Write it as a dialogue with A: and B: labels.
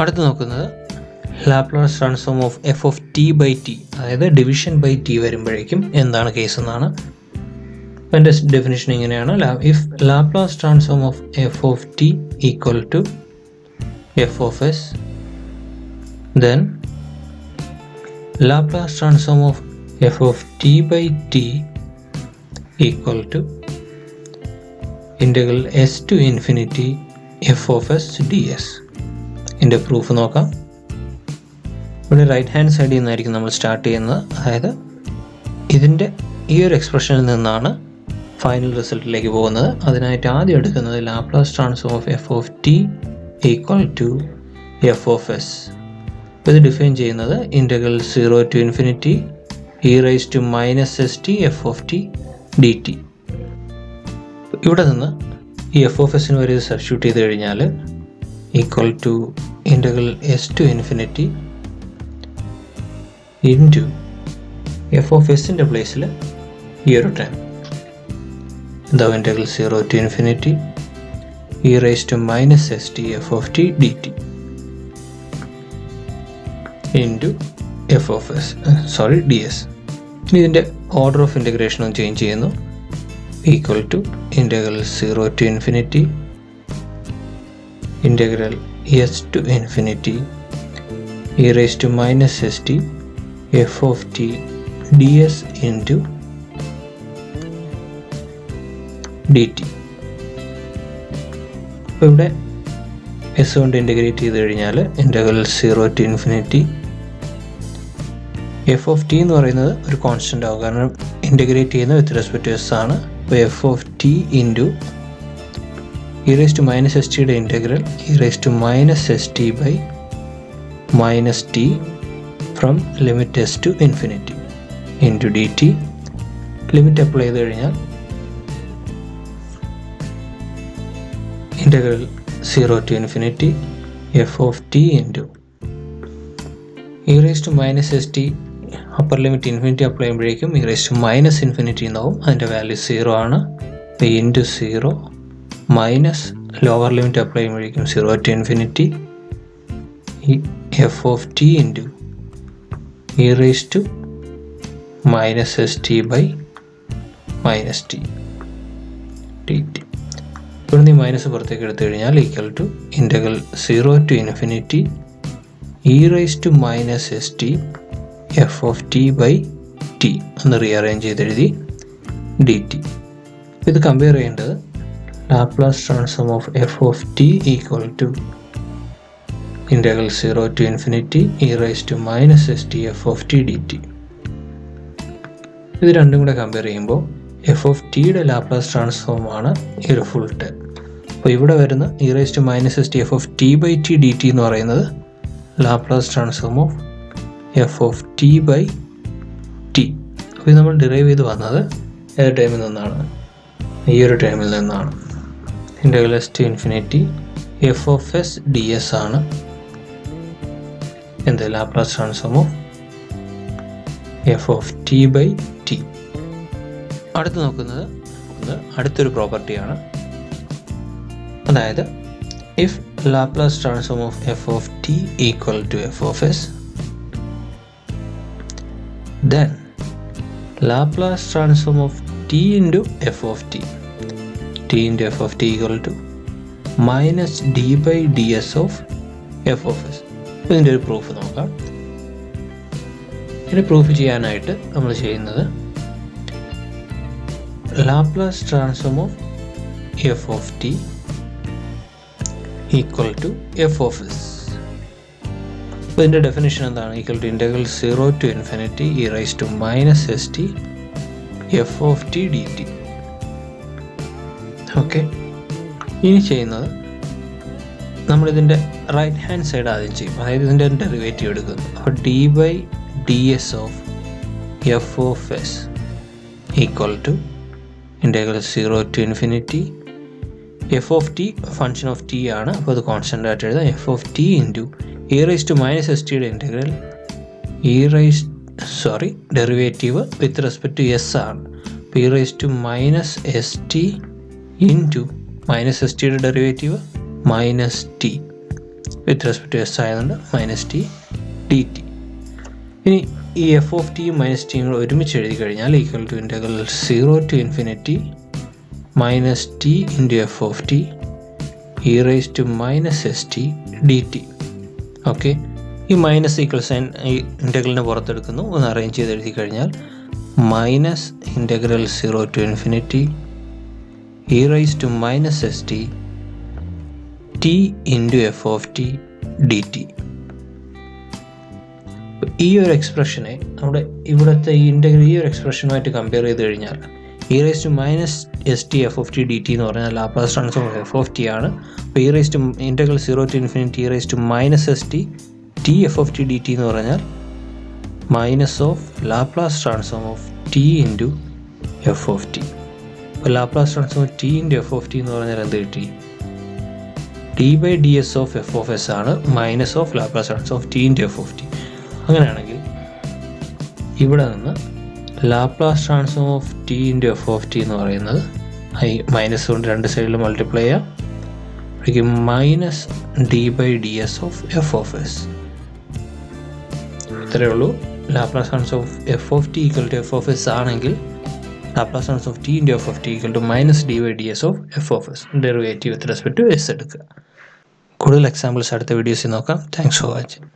A: അടുത്ത് നോക്കുന്നത് Laplace transform of f of t by t, അതായത് ഡിവിഷൻ ബൈ ടി വരുമ്പോഴേക്കും എന്താണ് കേസ് എന്നാണ്. അതിൻ്റെ ഡെഫിനിഷൻ ഇങ്ങനെയാണ്: if Laplace transform of f of t equal to f of s, then Laplace transform of f of t by t equal to integral s to infinity f of s d s. ഇതിൻ്റെ proof നോക്കാം. ഇവിടെ right hand സൈഡിൽ നിന്നായിരിക്കും നമ്മൾ start ചെയ്യുന്നത്. അതായത് ഇതിൻ്റെ ഈ ഒരു എക്സ്പ്രഷനിൽ നിന്നാണ് ഫൈനൽ റിസൾട്ടിലേക്ക് പോകുന്നത്. അതിനായിട്ട് ആദ്യം എടുക്കുന്നത് Laplace transform of f of t equal to f of s. ഇത് ഡിഫൈൻ ചെയ്യുന്നത് integral 0 to infinity e raise to minus s t f of t d t. ഇവിടെ നിന്ന് ഈ എഫ് ഓഫ് എസിന് വരെ സബ്സ്റ്റിറ്റ്യൂട്ട് ചെയ്ത് കഴിഞ്ഞാൽ equal to integral s to infinity into f of എസിൻ്റെ പ്ലേസിൽ ഈ ഒരു ടൈം എന്താവും integral 0 to infinity e raise to minus s t f of t d t into f of s d s. ഇനി ഇതിൻ്റെ order of ഇൻ്റഗ്രേഷനും change ചെയ്യുന്നു. Equal to integral 0 to infinity integral s to infinity e raise to minus s t f of t d s into d T. അപ്പോൾ ഇവിടെ s കൊണ്ട് integrate ചെയ്ത് കഴിഞ്ഞാൽ integral 0 to infinity f of t എന്ന് പറയുന്നത് ഒരു constant ആവും, കാരണം ഇൻ്റഗ്രേറ്റ് ചെയ്യുന്നത് വിത്ത് റെസ്പെക്ട് ടു എസ് ആണ്. അപ്പോൾ f of t into e raise to minus s ടിയുടെ integral e raise to minus s t by minus t from limit s to infinity into d t. Limit apply ചെയ്ത് കഴിഞ്ഞാൽ integral 0 to infinity f of t into e raise to minus s t, upper limit infinity apply ചെയ്യുമ്പോഴേക്കും e raise to minus infinity എന്നാവും. അതിൻ്റെ value 0 ആണ്. അപ്പോൾ into 0 minus lower limit apply ചെയ്യുമ്പോഴേക്കും 0 to infinity f of t into e raise to minus s t by minus t d t. ഇവിടെ നിന്ന് minus പുറത്തേക്ക് എടുത്തു കഴിഞ്ഞാൽ equal to integral 0 to infinity e raise to minus s t f of t by t ഒന്ന് rearrange ചെയ്തെഴുതി d t. ഇത് compare ചെയ്യേണ്ടത് Laplace transform of f of t equal to integral 0 to infinity e raise to minus s t f of t d t. ഇത് രണ്ടും കൂടെ compare ചെയ്യുമ്പോൾ f of ടിയുടെ Laplace transform ആണ് ഈ ഒരു ഫുൾ ടൈം. അപ്പോൾ ഇവിടെ വരുന്ന e raise to minus s t f of t by t d t എന്ന് പറയുന്നത് Laplace transform of f of t by t. അപ്പോൾ ഇത് നമ്മൾ ഡിറൈവ് ചെയ്ത് വന്നത് ഏത് ടൈമിൽ നിന്നാണ്? ഈ ഒരു ടൈമിൽ നിന്നാണ്. Integral s to infinity f of s d s ആണ് എന്ത് Laplace transform of f of t by t. അടുത്ത് നോക്കുന്നത് അടുത്തൊരു പ്രോപ്പർട്ടിയാണ്. അതായത് if Laplace transform of f of t equal to f of s, then Laplace transform of t into f of t into f of t equal to minus d by ds of f of s. ഇതിൻ്റെ ഒരു proof നോക്കാം. ഇതിന് proof ചെയ്യാനായിട്ട് നമ്മൾ ചെയ്യുന്നത് Laplace transform of f of t equal to f of s. അപ്പോൾ ഇതിൻ്റെ definition എന്താണ്? Equal to integral 0 to infinity e raise to minus s t f of t d t. Okay, ഇനി ചെയ്യുന്നത് നമ്മളിതിൻ്റെ റൈറ്റ് ഹാൻഡ് സൈഡ് ആദ്യം ചെയ്യും. അതായത് ഇതിൻ്റെ ഡെറിവേറ്റീവ് എടുക്കുന്നു. അപ്പോൾ d by d s of f of s equal to integral 0 to infinity f of t function of t ആണ്. അപ്പോൾ അത് കോൺസ്റ്റൻ്റ് ആയിട്ട് എഴുതാം. F of t into e raise to minus s ടിയുടെ integral derivative with respect to s ആണ്. അപ്പോൾ e raise to minus s t into minus s ടിയുടെ derivative minus t. With respect to s ആയതുകൊണ്ട് minus t d T. ഇനി ഈ F of ടിയും minus ടിയും കൂടെ ഒരുമിച്ച് എഴുതി കഴിഞ്ഞാൽ equal to integral 0 to ∞ minus t into f of t e raise to minus s t d t. Okay, ഈ മൈനസ് ഈക്വൽ സൈൻ ഈ ഇൻ്റഗ്രലിനെ പുറത്തെടുക്കുന്നു. ഒന്ന് അറേഞ്ച് ചെയ്ത് എഴുതി കഴിഞ്ഞാൽ minus integral 0 to ∞ e raise to minus s t t into f of t d t. ഈ ഒരു എക്സ്പ്രഷനെ നമ്മുടെ ഇവിടുത്തെ ഈ ഇൻ്റഗ്രൽ ഈ ഒരു എക്സ്പ്രഷനുമായിട്ട് കമ്പയർ ചെയ്ത് കഴിഞ്ഞാൽ e raise to minus s t f of t d t എന്ന് പറഞ്ഞാൽ Laplace transform of f of t ആണ്. അപ്പോൾ e raise to integral 0 to ∞ e raise to minus s t t f of t d t എന്ന് പറഞ്ഞാൽ minus of Laplace transform of t into f of t. അപ്പോൾ Laplace transform t into f of t എന്ന് പറഞ്ഞാൽ എന്ത് കിട്ടി? T by d s of f of s ആണ് minus of Laplace transform of t into f of t. അങ്ങനെയാണെങ്കിൽ ഇവിടെ നിന്ന് Laplace transform of t into f of t എന്ന് പറയുന്നത് മൈനസ് കൊണ്ട് രണ്ട് സൈഡിൽ മൾട്ടിപ്ലൈ ചെയ്യാം. അപ്പോഴേക്കും minus d by d s of f of s. ഇത്രയേ ഉള്ളൂ. Laplace transform of f of t equal to f of s ആണെങ്കിൽ Laplace transform of t into f of t equal to minus d by d s of f of s. Derivative with respect to s എടുക്കുക. കൂടുതൽ examples അടുത്ത വീഡിയോസിൽ നോക്കാം. Thanks for watching.